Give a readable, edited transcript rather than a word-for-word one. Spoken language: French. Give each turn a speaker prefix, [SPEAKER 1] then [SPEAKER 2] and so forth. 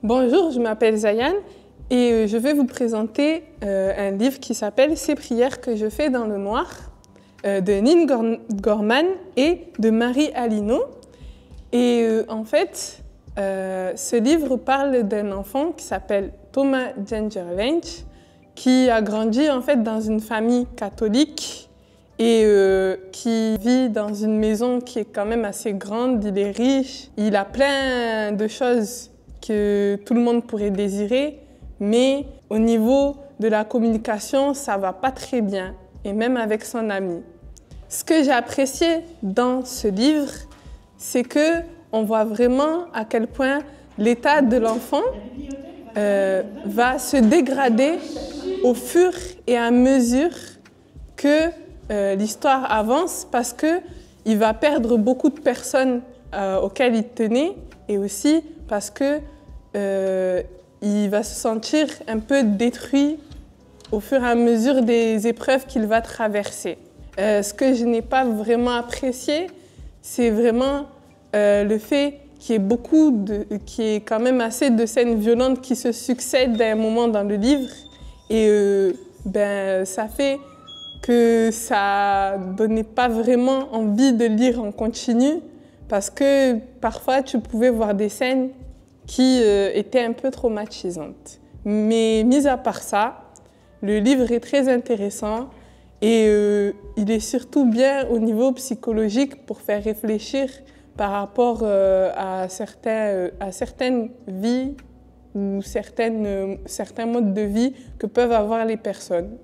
[SPEAKER 1] Bonjour, je m'appelle Zayan et je vais vous présenter un livre qui s'appelle « Ces prières que je fais dans le noir » de Nin Gorman et de Marie Alino. Et en fait, ce livre parle d'un enfant qui s'appelle Thomas Gingerlench, qui a grandi en fait dans une famille catholique et qui vit dans une maison qui est quand même assez grande. Il est riche, il a plein de choses que tout le monde pourrait désirer, mais au niveau de la communication, ça va pas très bien, et même avec son ami. Ce que j'ai apprécié dans ce livre, c'est que on voit vraiment à quel point l'état de l'enfant va se dégrader au fur et à mesure que l'histoire avance, parce qu'il va perdre beaucoup de personnes auxquelles il tenait, et aussi parce que il va se sentir un peu détruit au fur et à mesure des épreuves qu'il va traverser. Ce que je n'ai pas vraiment apprécié, c'est vraiment le fait qu'il y ait quand même assez de scènes violentes qui se succèdent à un moment dans le livre, et ça fait que ça donnait pas vraiment envie de lire en continu, parce que parfois tu pouvais voir des scènes qui étaient un peu traumatisantes. Mais mis à part ça, le livre est très intéressant et il est surtout bien au niveau psychologique pour faire réfléchir par rapport à certaines vies ou certains modes de vie que peuvent avoir les personnes.